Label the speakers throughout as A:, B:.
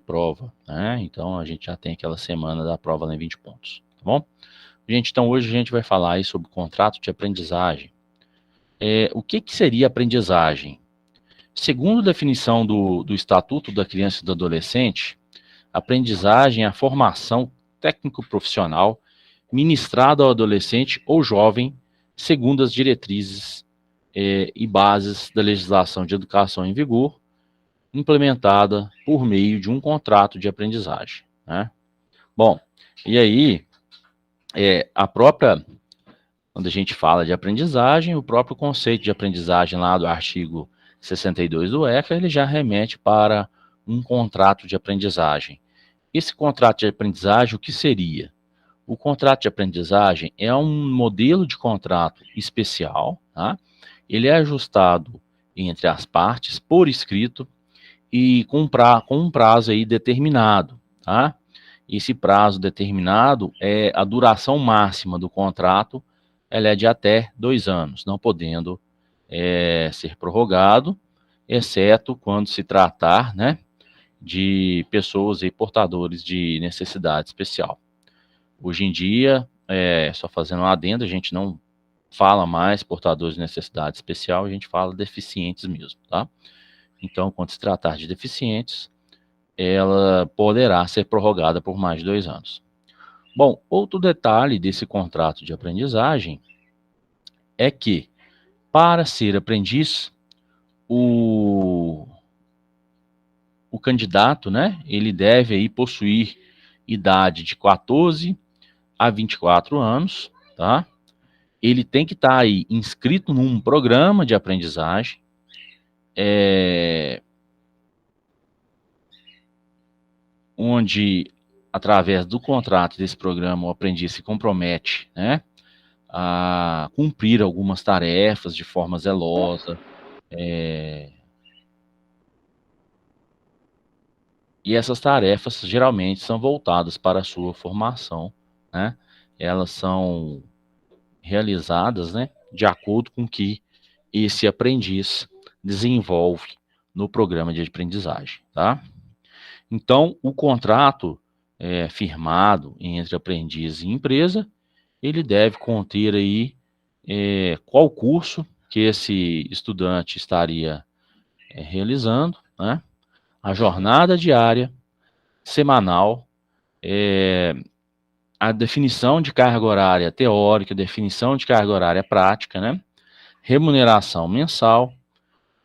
A: prova, né? Então, a gente já tem aquela semana da prova lá em 20 pontos, tá bom? Gente, então hoje a gente vai falar aí sobre contrato de aprendizagem. O que seria aprendizagem? Segundo a definição do Estatuto da Criança e do Adolescente, aprendizagem é a formação técnico-profissional ministrada ao adolescente ou jovem, segundo as diretrizes e bases da legislação de educação em vigor, implementada por meio de um contrato de aprendizagem, né? Bom, e aí, quando a gente fala de aprendizagem, o próprio conceito de aprendizagem lá do artigo 62 do ECA, ele já remete para um contrato de aprendizagem. Esse contrato de aprendizagem, o que seria? O contrato de aprendizagem é um modelo de contrato especial, tá? Ele é ajustado entre as partes por escrito e com um prazo aí determinado, tá? Esse prazo determinado é a duração máxima do contrato, ela é de até 2 anos, não podendo ser prorrogado, exceto quando se tratar, né, de pessoas e portadores de necessidade especial. Hoje em dia, só fazendo um adendo, a gente não fala mais portadores de necessidade especial, a gente fala deficientes mesmo, tá? Então, quando se tratar de deficientes, ela poderá ser prorrogada por mais de 2 anos. Bom, outro detalhe desse contrato de aprendizagem é que, para ser aprendiz, o candidato, né, ele deve aí possuir idade de 14 a 24 anos, tá? Ele tem que estar aí inscrito num programa de aprendizagem, onde, através do contrato desse programa, o aprendiz se compromete, né, a cumprir algumas tarefas de forma zelosa, e essas tarefas geralmente são voltadas para a sua formação, né? Elas são realizadas, né, de acordo com o que esse aprendiz desenvolve no programa de aprendizagem, tá? Então, o contrato firmado entre aprendiz e empresa, ele deve conter aí qual curso que esse estudante estaria realizando, né? A jornada diária, semanal, a definição de carga horária teórica, definição de carga horária prática, né? Remuneração mensal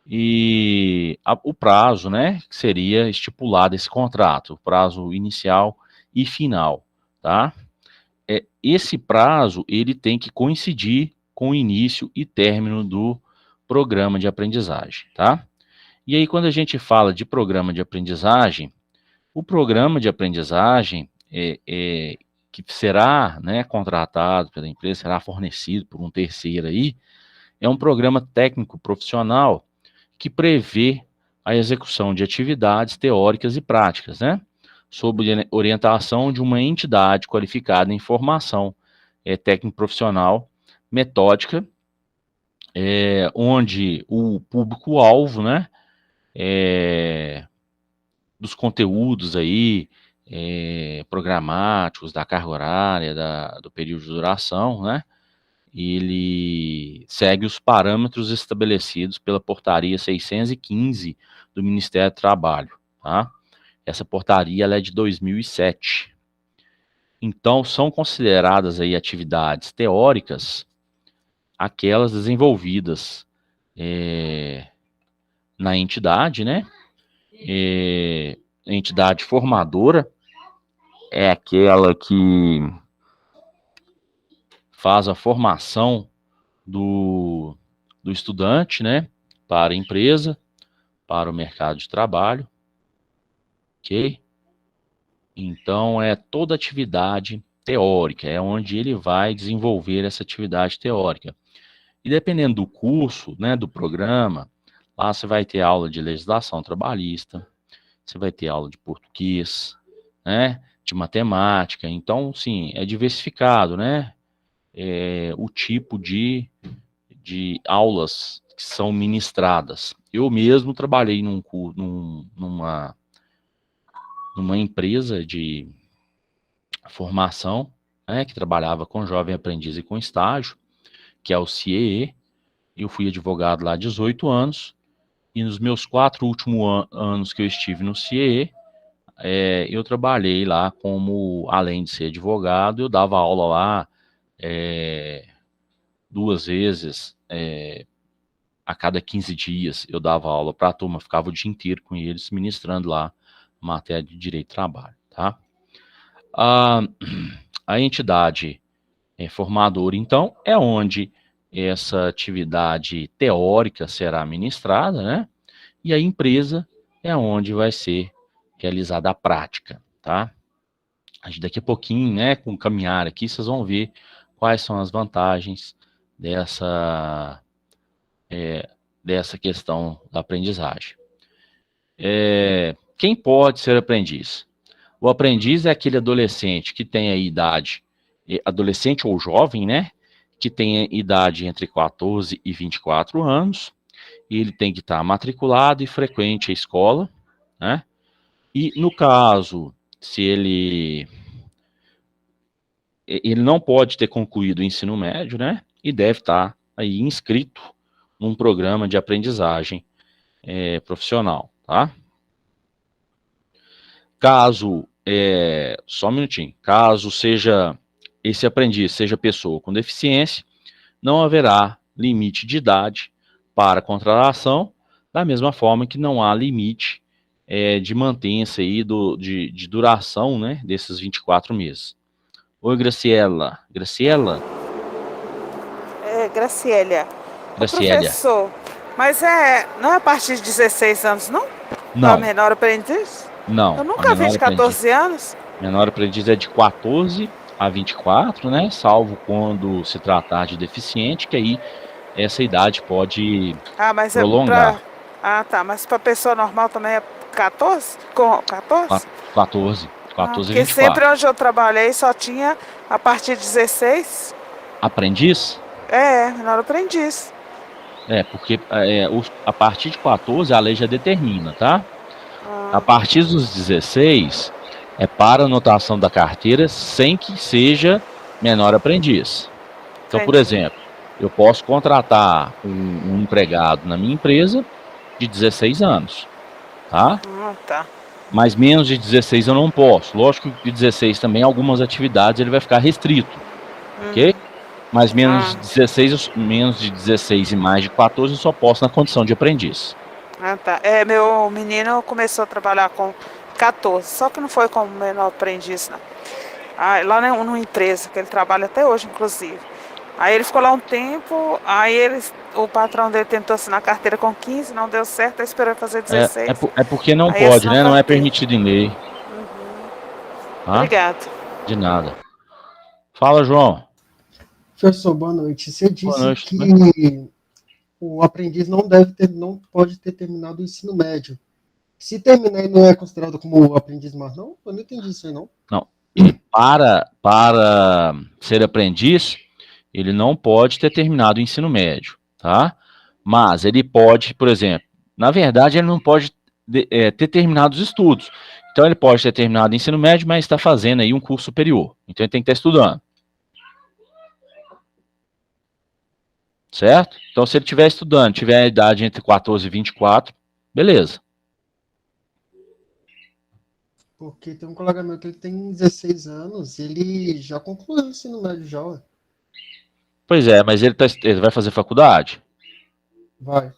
A: e o prazo, né, que seria estipulado esse contrato, o prazo inicial e final, tá? Esse prazo, ele tem que coincidir com o início e término do programa de aprendizagem, tá? E aí, quando a gente fala de programa de aprendizagem, o programa de aprendizagem que será, né, contratado pela empresa, será fornecido por um terceiro aí, é um programa técnico profissional que prevê a execução de atividades teóricas e práticas, né, sob orientação de uma entidade qualificada em formação técnico profissional, metódica, onde o público-alvo, né, dos conteúdos aí, programáticos, da carga horária, do período de duração, né, ele segue os parâmetros estabelecidos pela portaria 615 do Ministério do Trabalho, tá? Essa portaria ela é de 2007. Então, são consideradas aí atividades teóricas aquelas desenvolvidas na entidade, né? A entidade formadora é aquela que faz a formação do estudante, né, para a empresa, para o mercado de trabalho, ok? Então, é toda atividade teórica, é onde ele vai desenvolver essa atividade teórica. E dependendo do curso, né, do programa, lá você vai ter aula de legislação trabalhista, você vai ter aula de português, né, de matemática. Então, sim, é diversificado, né, o tipo de aulas que são ministradas. Eu mesmo trabalhei numa empresa de formação, né, que trabalhava com jovem aprendiz e com estágio, que é o CIEE. Eu fui advogado lá há 18 anos, e nos meus 4 últimos anos que eu estive no CIEE, eu trabalhei lá como, além de ser advogado, eu dava aula lá 2 vezes a cada 15 dias. Eu dava aula para a turma, ficava o dia inteiro com eles, ministrando lá matéria de direito do trabalho, tá? A entidade formadora, então, é onde essa atividade teórica será ministrada, né? E a empresa é onde vai ser realizada a prática, tá? Daqui a pouquinho, né, com o caminhar aqui, vocês vão ver quais são as vantagens dessa questão da aprendizagem. Quem pode ser aprendiz? O aprendiz é aquele adolescente que tem a idade, adolescente ou jovem, né, que tem a idade entre 14 e 24 anos, e ele tem que estar matriculado e frequente a escola, né, e no caso, se ele não pode ter concluído o ensino médio, né, e deve estar aí inscrito num programa de aprendizagem profissional, tá? Caso, só um minutinho, caso seja esse aprendiz seja pessoa com deficiência, não haverá limite de idade para contratação, da mesma forma que não há limite de mantença aí de duração, né, desses 24 meses. Oi, Graciela. Graciela?
B: Gracielia. Ô,
A: Graciela.
B: professor, mas não é a partir de 16 anos, não? Para
A: Não,
B: menor aprendiz?
A: não.
B: Eu
A: A
B: nunca vi
A: menor
B: de
A: aprendiz,
B: 14 anos.
A: menor aprendiz é de 14 a 24, né? Salvo quando se tratar de deficiente, que aí essa idade pode
B: Ah, mas é
A: prolongar.
B: para. Ah, tá. Mas para pessoa normal também é 14? Com 14?
A: 14
B: Ah,
A: a
B: porque
A: 24.
B: sempre onde eu trabalhei só tinha a partir de 16.
A: Aprendiz?
B: Menor aprendiz.
A: Porque a partir de 14 a lei já determina, tá? A
B: Ah,
A: partir dos 16 é para anotação da carteira sem que seja menor aprendiz. Então, por
B: entendi.
A: exemplo, eu posso contratar um empregado na minha empresa de 16 anos, tá?
B: Tá.
A: Mas menos de 16 eu não posso. Lógico que de 16 também, algumas atividades ele vai ficar restrito, ok? Mas menos de 16, menos de 16 e mais de 14 eu só posso na condição de aprendiz.
B: Ah, tá. Meu menino começou a trabalhar com 14, só que não foi como menor aprendiz, não. Ah, lá numa empresa, que ele trabalha até hoje, inclusive. Aí ele ficou lá um tempo, o patrão dele tentou assinar a carteira com 15, não deu certo, aí esperou fazer 16.
A: Porque não
B: Aí
A: pode,
B: assinou a
A: né? Não é
B: carteira.
A: permitido em lei. Tá?
B: Obrigado.
A: De nada. Fala, João.
C: Professor, boa noite. Você
A: Boa
C: disse
A: noite.
C: que o aprendiz não pode ter terminado o ensino médio. Se terminar, ele não é considerado como aprendiz mais, não? Eu não entendi isso aí, não.
A: Não. Para ser aprendiz, ele não pode ter terminado o ensino médio, tá? Mas ele pode, por exemplo, na verdade, ele não pode ter terminado os estudos. Então, ele pode ter terminado o ensino médio, mas está fazendo aí um curso superior. Então, ele tem que estar estudando. Certo? Então, se ele estiver estudando, tiver a idade entre 14 e 24, beleza.
C: Porque tem um colega meu que ele tem 16 anos, ele já concluiu o ensino médio já, ué.
A: Pois é, mas ele vai fazer faculdade?
C: Vai.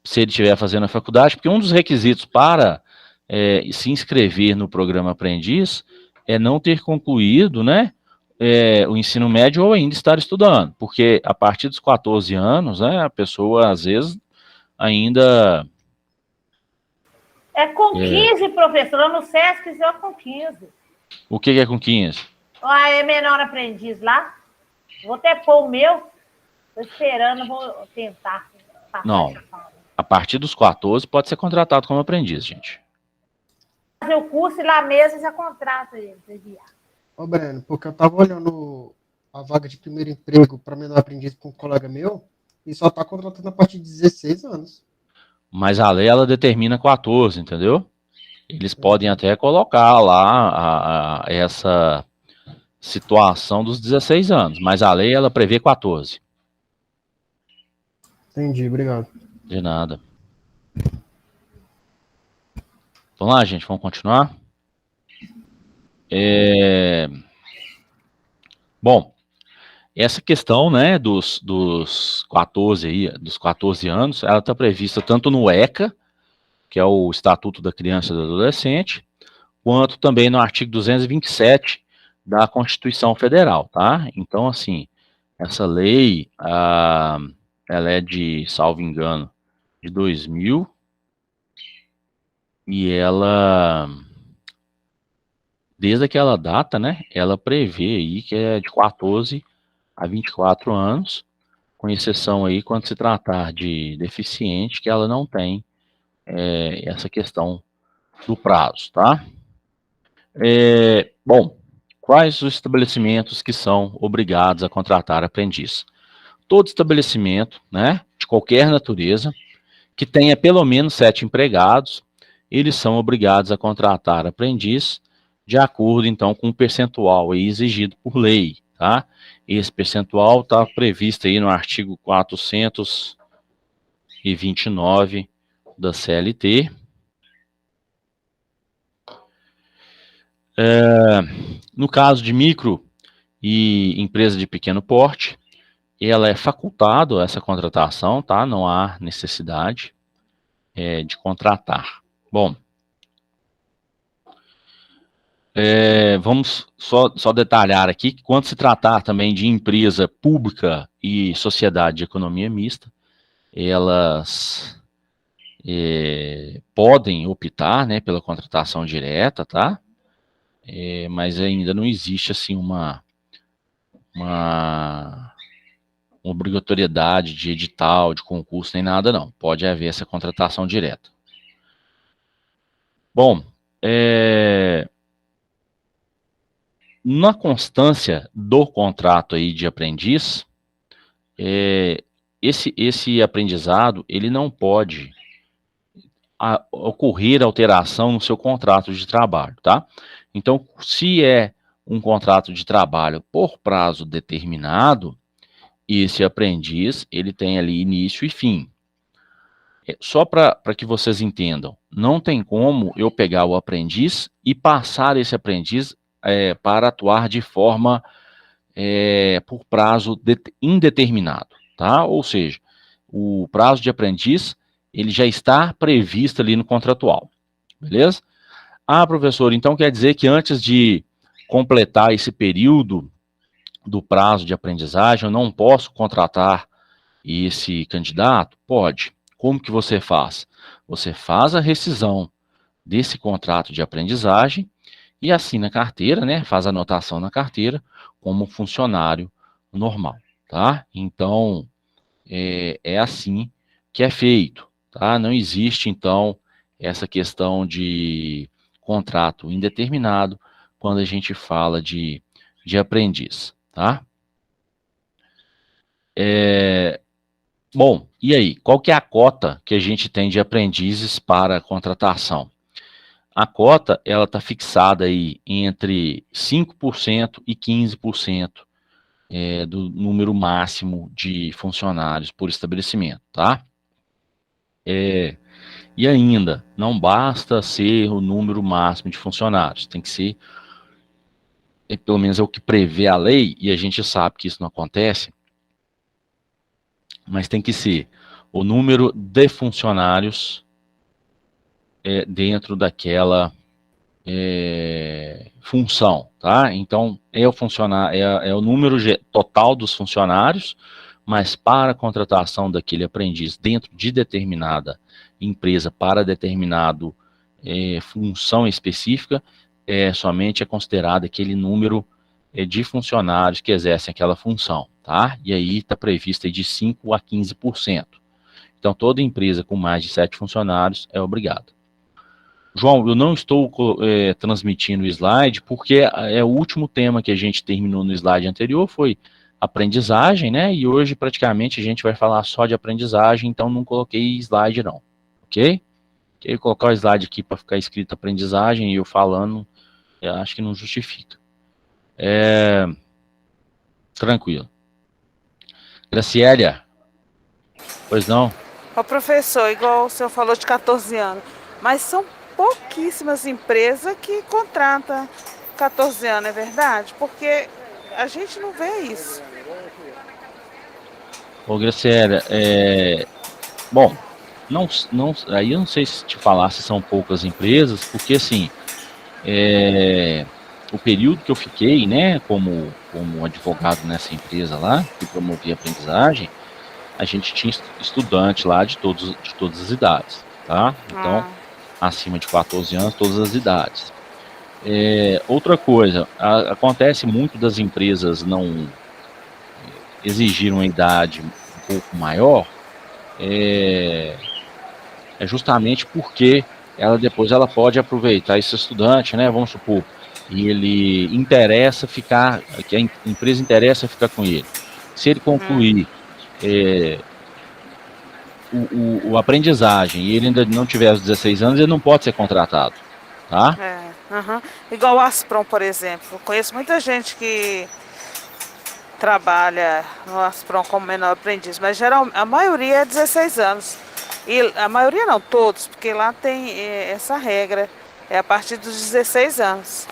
A: Se ele estiver fazendo a faculdade, porque um dos requisitos para se inscrever no programa Aprendiz é não ter concluído, né, o ensino médio ou ainda estar estudando, porque a partir dos 14 anos, né, a pessoa às vezes ainda...
D: É com 15, professor, no SESC já com 15.
A: O que é com 15?
D: É menor aprendiz lá. Vou até pôr o meu. Estou esperando, vou tentar.
A: Não, a partir dos 14 pode ser contratado como aprendiz, gente.
D: Fazer o curso e lá mesmo já contrata ele.
C: Ô, Breno, porque eu tava olhando a vaga de primeiro emprego para menor aprendiz com um colega meu e só tá contratando a partir de 16 anos.
A: Mas a lei, ela determina 14, entendeu? Eles podem até colocar lá essa situação dos 16 anos, mas a lei ela prevê 14.
C: Entendi, obrigado.
A: De nada. Vamos lá, gente, vamos continuar? Bom, essa questão, né, dos 14 anos, ela está prevista tanto no ECA, que é o Estatuto da Criança e do Adolescente, quanto também no artigo 227 da Constituição Federal, tá? Então, assim, essa lei, ela é de, salvo engano, de 2000, e ela, desde aquela data, né, ela prevê aí que é de 14 a 24 anos, com exceção aí quando se tratar de deficiente, que ela não tem essa questão do prazo, tá? Bom, quais os estabelecimentos que são obrigados a contratar aprendiz? Todo estabelecimento, né, de qualquer natureza, que tenha pelo menos 7 empregados, eles são obrigados a contratar aprendiz de acordo, então, com o percentual aí exigido por lei, tá? Esse percentual está previsto aí no artigo 429 da CLT. No caso de micro e empresa de pequeno porte, ela é facultado essa contratação, tá? Não há necessidade de contratar. Bom, vamos só detalhar aqui que quando se tratar também de empresa pública e sociedade de economia mista, elas podem optar, né, pela contratação direta, tá? Mas ainda não existe assim uma obrigatoriedade de edital, de concurso, nem nada não. Pode haver essa contratação direta. Bom, na constância do contrato aí de aprendiz, esse aprendizado, ele não pode ocorrer alteração no seu contrato de trabalho, tá? Então, se é um contrato de trabalho por prazo determinado, esse aprendiz, ele tem ali início e fim. Só para que vocês entendam, não tem como eu pegar o aprendiz e passar esse aprendiz para atuar de forma por prazo indeterminado, tá? Ou seja, o prazo de aprendiz, ele já está previsto ali no contratual, beleza? Ah, professor, então quer dizer que antes de completar esse período do prazo de aprendizagem, eu não posso contratar esse candidato? Pode. Como que você faz? Você faz a rescisão desse contrato de aprendizagem e assina a carteira, né? Faz a anotação na carteira como funcionário normal, tá? Então, é assim que é feito, tá? Não existe, então, essa questão de contrato indeterminado quando a gente fala de aprendiz, tá? Bom, e aí? Qual que é a cota que a gente tem de aprendizes para contratação? A cota, ela está fixada aí entre 5% e 15% do número máximo de funcionários por estabelecimento, tá? E ainda, não basta ser o número máximo de funcionários, tem que ser, pelo menos é o que prevê a lei, e a gente sabe que isso não acontece, mas tem que ser o número de funcionários dentro daquela função, tá? Então, é o número total dos funcionários, mas para a contratação daquele aprendiz dentro de determinada empresa para determinado função específica, somente é considerado aquele número de funcionários que exercem aquela função, tá? E aí está previsto aí de 5% a 15%. Então, toda empresa com mais de 7 funcionários é obrigada. João, eu não estou transmitindo o slide, porque o último tema que a gente terminou no slide anterior foi aprendizagem, né? E hoje, praticamente, a gente vai falar só de aprendizagem, então não coloquei slide não, ok? que eu colocar o slide aqui para ficar escrito aprendizagem e eu falando, eu acho que não justifica. Tranquilo. Gracielia, pois não?
B: Ô, professor, igual o senhor falou de 14 anos, mas são pouquíssimas empresas que contratam 14 anos, é verdade? Porque a gente não vê isso.
A: Ô, Gracielia, bom, aí eu não sei se te falar se são poucas empresas, porque assim, o período que eu fiquei, né, como advogado nessa empresa lá, que promovia aprendizagem, a gente tinha estudante lá de todas as idades, tá? Então, acima de 14 anos, todas as idades. Outra coisa, acontece muito das empresas não exigir uma idade um pouco maior, justamente porque depois ela pode aproveitar esse estudante, né, vamos supor, e ele interessa ficar, que a empresa interessa ficar com ele. Se ele concluir o aprendizagem e ele ainda não tiver os 16 anos, ele não pode ser contratado, tá?
B: Igual o Asprom, por exemplo. Eu conheço muita gente que trabalha no Asprom como menor aprendiz, mas a maioria é 16 anos. E a maioria não, todos, porque lá tem essa regra, é a partir dos 16 anos.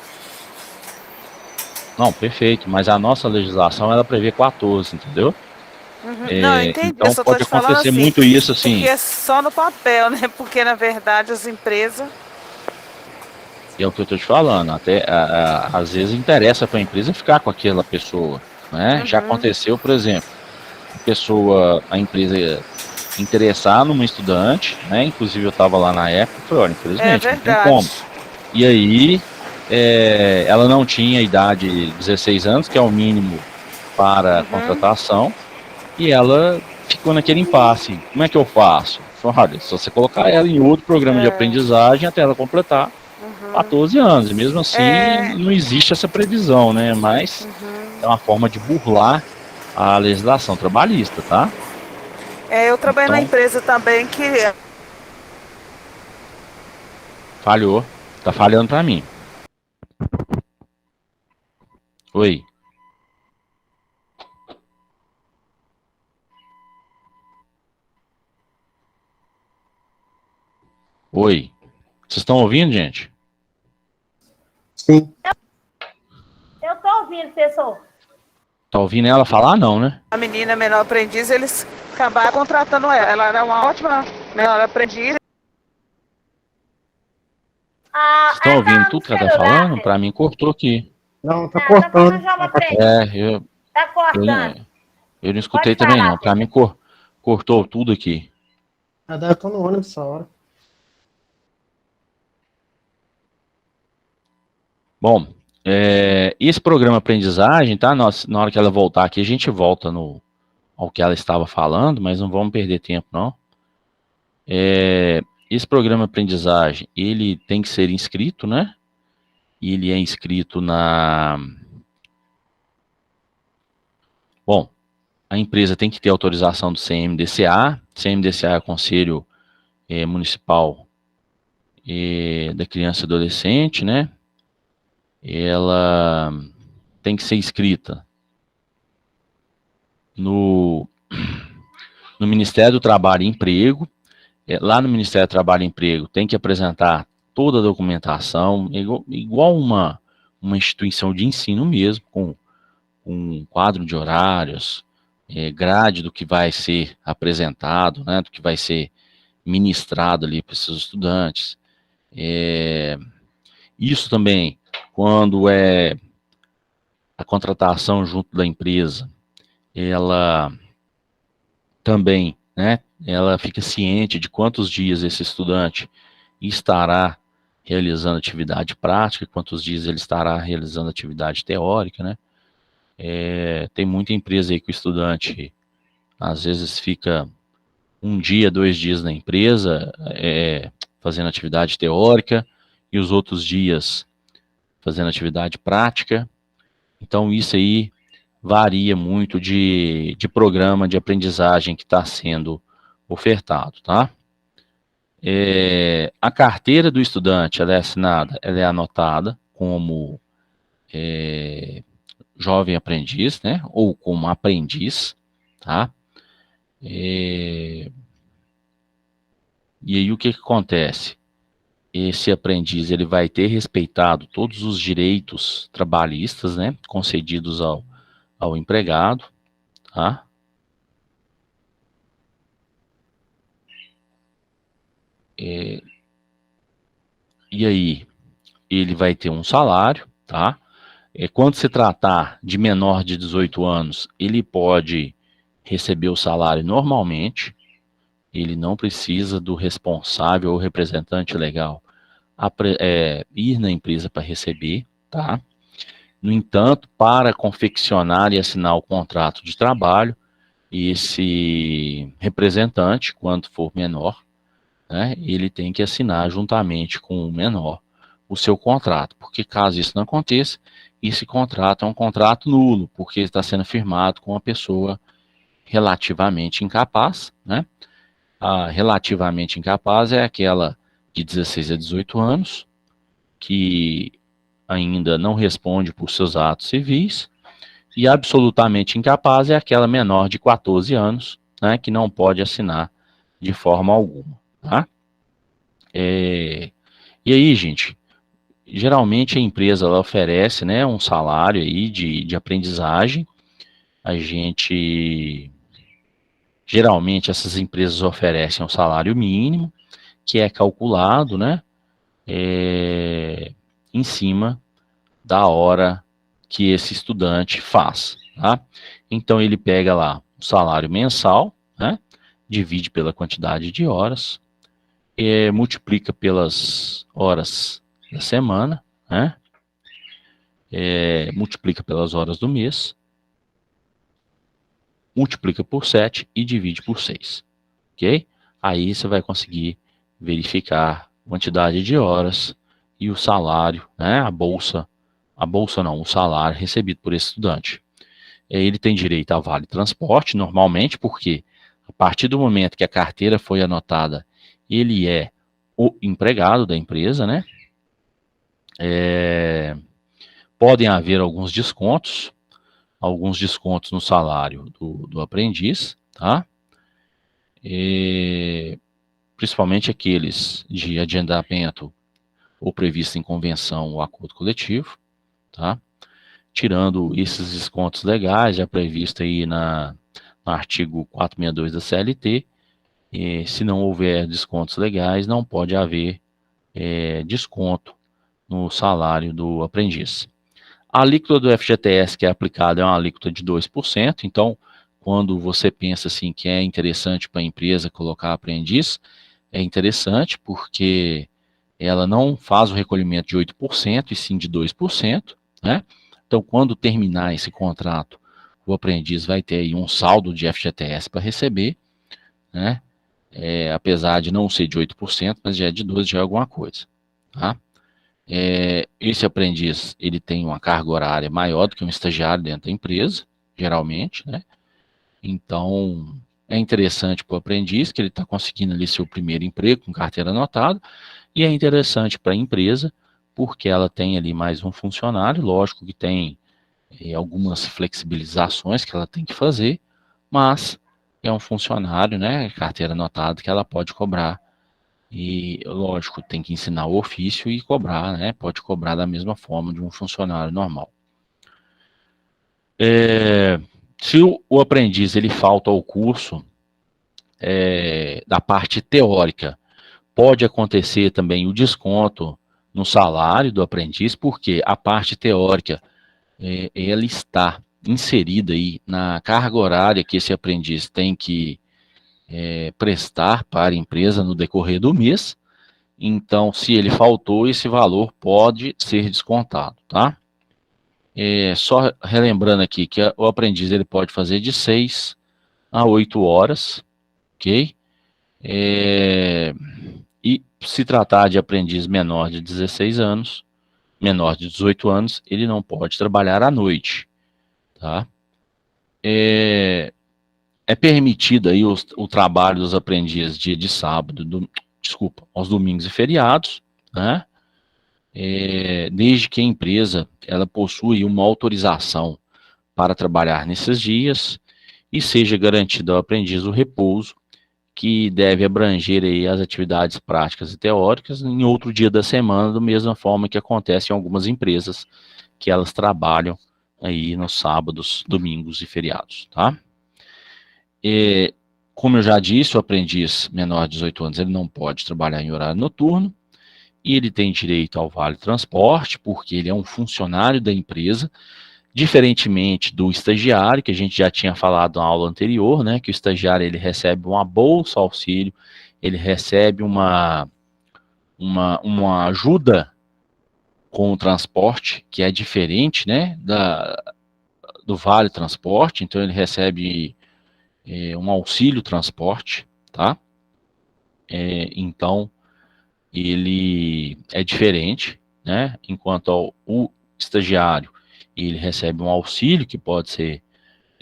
A: Não, perfeito, mas a nossa legislação, ela prevê 14, entendeu?
B: Não, eu entendi,
A: então
B: eu só tô
A: pode
B: te falando
A: acontecer
B: assim,
A: muito isso, assim.
B: porque é só no papel, né? Porque, na verdade, as empresas...
A: É o que eu estou te falando, até às vezes interessa para a empresa ficar com aquela pessoa, né? Já aconteceu, por exemplo, a empresa interessar numa estudante, né? Inclusive eu estava lá na época, falei, olha, infelizmente, não tem como. E aí, ela não tinha idade de 16 anos, que é o mínimo para contratação, e ela ficou naquele impasse. Como é que eu faço? Falei, olha, só você colocar ela em outro programa de aprendizagem até ela completar 14 anos, e mesmo assim não existe essa previsão, né? Mas é uma forma de burlar a legislação trabalhista, tá?
B: eu trabalhei na empresa também que...
A: Falhou. Tá falhando pra mim. Oi. Oi. Vocês estão ouvindo, gente?
C: Sim.
D: Eu tô ouvindo, professor.
A: Tá ouvindo ela falar, não, né?
B: A menina menor aprendiz, eles acabaram contratando ela. Ela era uma ótima menor aprendiz.
A: Vocês estão ouvindo tudo que ela tá falando? Pra mim, cortou aqui.
C: Não, tá cortando.
D: Tá cortando.
A: Eu não escutei também, não. Pra mim, cortou tudo aqui.
C: Eu tô no ônibus essa hora.
A: Bom, esse programa aprendizagem, tá? Na hora que ela voltar aqui, a gente volta ao que ela estava falando, mas não vamos perder tempo, não. Esse programa aprendizagem, ele tem que ser inscrito, né? E ele é inscrito Bom, a empresa tem que ter autorização do CMDCA. CMDCA é o Conselho Municipal da Criança e Adolescente, né? Ela tem que ser inscrita no Ministério do Trabalho e Emprego. Lá no Ministério do Trabalho e Emprego tem que apresentar toda a documentação, igual uma instituição de ensino mesmo, com um quadro de horários, grade do que vai ser apresentado, né, do que vai ser ministrado ali para esses estudantes. Isso também, quando é a contratação junto da empresa, ela também, né, ela fica ciente de quantos dias esse estudante estará realizando atividade prática, quantos dias ele estará realizando atividade teórica, né? Tem muita empresa aí que o estudante, às vezes, fica 1 dia, 2 dias na empresa, fazendo atividade teórica, e os outros dias fazendo atividade prática. Então, isso aí varia muito de programa de aprendizagem que está sendo ofertado, tá? A carteira do estudante, ela é assinada, ela é anotada como jovem aprendiz, né, ou como aprendiz, tá? E aí o que acontece? Esse aprendiz ele vai ter respeitado todos os direitos trabalhistas, né, concedidos ao empregado, tá? E aí ele vai ter um salário, tá? Quando se tratar de menor de 18 anos, ele pode receber o salário normalmente, ele não precisa do responsável ou representante legal ir na empresa para receber, tá? No entanto, para confeccionar e assinar o contrato de trabalho, esse representante, quando for menor, né, ele tem que assinar juntamente com o menor o seu contrato, porque caso isso não aconteça, esse contrato é um contrato nulo, porque está sendo firmado com uma pessoa relativamente incapaz, né? A relativamente incapaz é aquela de 16 a 18 anos, que ainda não responde por seus atos civis, e absolutamente incapaz é aquela menor de 14 anos, né, que não pode assinar de forma alguma, tá? E aí, gente, geralmente a empresa ela oferece, né, um salário aí de aprendizagem. Geralmente essas empresas oferecem um salário mínimo, que é calculado, né, em cima da hora que esse estudante faz, tá? Então ele pega lá o salário mensal, né, divide pela quantidade de horas, multiplica pelas horas da semana, né, multiplica pelas horas do mês, multiplica por 7 e divide por 6, ok? Aí você vai conseguir verificar a quantidade de horas e o salário, né, o salário recebido por esse estudante. Ele tem direito a vale transporte, normalmente, porque a partir do momento que a carteira foi anotada, ele é o empregado da empresa, né? Podem haver alguns descontos no salário do aprendiz, tá? Principalmente aqueles de adiantamento ou previsto em convenção ou acordo coletivo, tá? Tirando esses descontos legais, já previsto aí no artigo 462 da CLT, se não houver descontos legais, não pode haver desconto no salário do aprendiz. A alíquota do FGTS que é aplicada é uma alíquota de 2%, então, quando você pensa assim que é interessante para a empresa colocar aprendiz, é interessante porque ela não faz o recolhimento de 8%, e sim de 2%, né? Então, quando terminar esse contrato, o aprendiz vai ter aí um saldo de FGTS para receber, né? Apesar de não ser de 8%, mas já é de 12%, já é alguma coisa, tá? Esse aprendiz, ele tem uma carga horária maior do que um estagiário dentro da empresa, geralmente, né? Então, é interessante para o aprendiz, que ele está conseguindo ali seu primeiro emprego com carteira anotada, e é interessante para a empresa, porque ela tem ali mais um funcionário, lógico que tem algumas flexibilizações que ela tem que fazer, mas é um funcionário, né, carteira anotada, que ela pode cobrar. E, lógico, tem que ensinar o ofício e cobrar, né? Pode cobrar da mesma forma de um funcionário normal. Se o aprendiz ele falta ao curso da parte teórica, pode acontecer também o desconto no salário do aprendiz, porque a parte teórica ela está inserida aí na carga horária que esse aprendiz tem que prestar para a empresa no decorrer do mês. Então, se ele faltou, esse valor pode ser descontado, tá? Só relembrando aqui que o aprendiz ele pode fazer de 6 a 8 horas, ok? E se tratar de aprendiz menor de 16 anos, menor de 18 anos, ele não pode trabalhar à noite, tá? É permitido aí o trabalho dos aprendizes dia de sábado, desculpa, aos domingos e feriados, né? Desde que a empresa ela possui uma autorização para trabalhar nesses dias e seja garantido ao aprendiz o repouso, que deve abranger aí as atividades práticas e teóricas em outro dia da semana, da mesma forma que acontece em algumas empresas que elas trabalham aí nos sábados, domingos e feriados, tá? Como eu já disse, o aprendiz menor de 18 anos ele não pode trabalhar em horário noturno e ele tem direito ao vale transporte, porque ele é um funcionário da empresa, diferentemente do estagiário, que a gente já tinha falado na aula anterior, né, que o estagiário ele recebe uma bolsa auxílio, ele recebe uma ajuda com o transporte, que é diferente, né, do vale transporte, então ele recebe um auxílio transporte, tá? Então, ele é diferente, né, enquanto o estagiário, ele recebe um auxílio que pode ser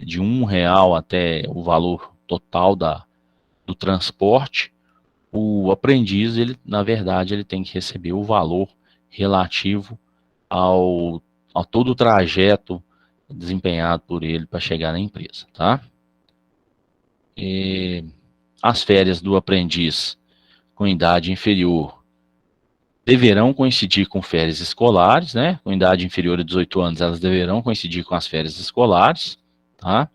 A: de R$ 1 até o valor total do transporte. O aprendiz, ele, na verdade, ele tem que receber o valor relativo a todo o trajeto desempenhado por ele para chegar na empresa, tá? As férias do aprendiz com idade inferior deverão coincidir com férias escolares, né? Com idade inferior a 18 anos, elas deverão coincidir com as férias escolares, tá?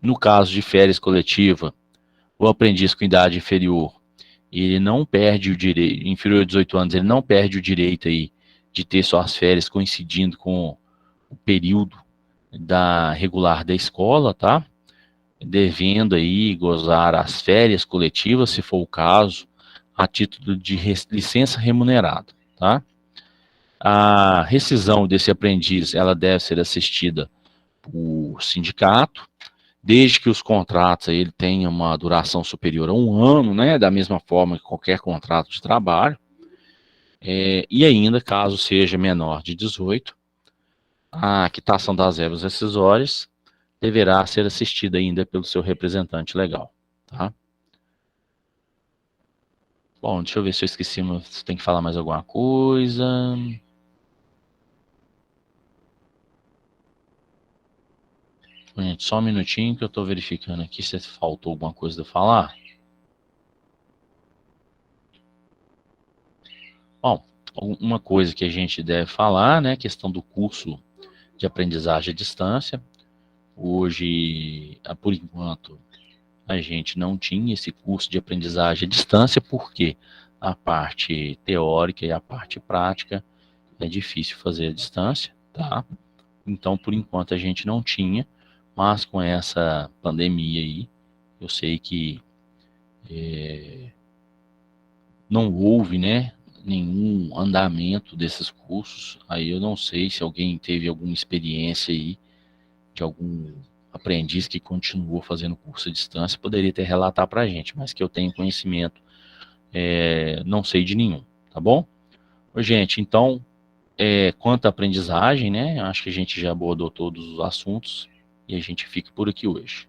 A: No caso de férias coletiva, o aprendiz com idade inferior, ele não perde o direito, inferior a 18 anos, ele não perde o direito aí de ter suas férias coincidindo com o período regular da escola, tá? Devendo aí gozar as férias coletivas, se for o caso, a título de licença remunerada, tá? A rescisão desse aprendiz, ela deve ser assistida por sindicato, desde que os contratos aí, ele tenham uma duração superior a 1 ano, né, da mesma forma que qualquer contrato de trabalho, e ainda, caso seja menor de 18, a quitação das verbas rescisórias deverá ser assistida ainda pelo seu representante legal, tá? Bom, deixa eu ver se eu esqueci, se tem que falar mais alguma coisa. Gente, só um minutinho que eu estou verificando aqui se faltou alguma coisa de eu falar. Bom, uma coisa que a gente deve falar, né, questão do curso de aprendizagem à distância. Hoje, por enquanto, a gente não tinha esse curso de aprendizagem à distância, porque a parte teórica e a parte prática é difícil fazer à distância, tá? Então, por enquanto, a gente não tinha, mas com essa pandemia aí, eu sei que não houve, né, nenhum andamento desses cursos. Aí eu não sei se alguém teve alguma experiência aí de algum aprendiz que continuou fazendo curso à distância, poderia ter relatar para a gente, mas que eu tenho conhecimento, não sei de nenhum, tá bom? Gente, então, quanto à aprendizagem, né, acho que a gente já abordou todos os assuntos e a gente fica por aqui hoje.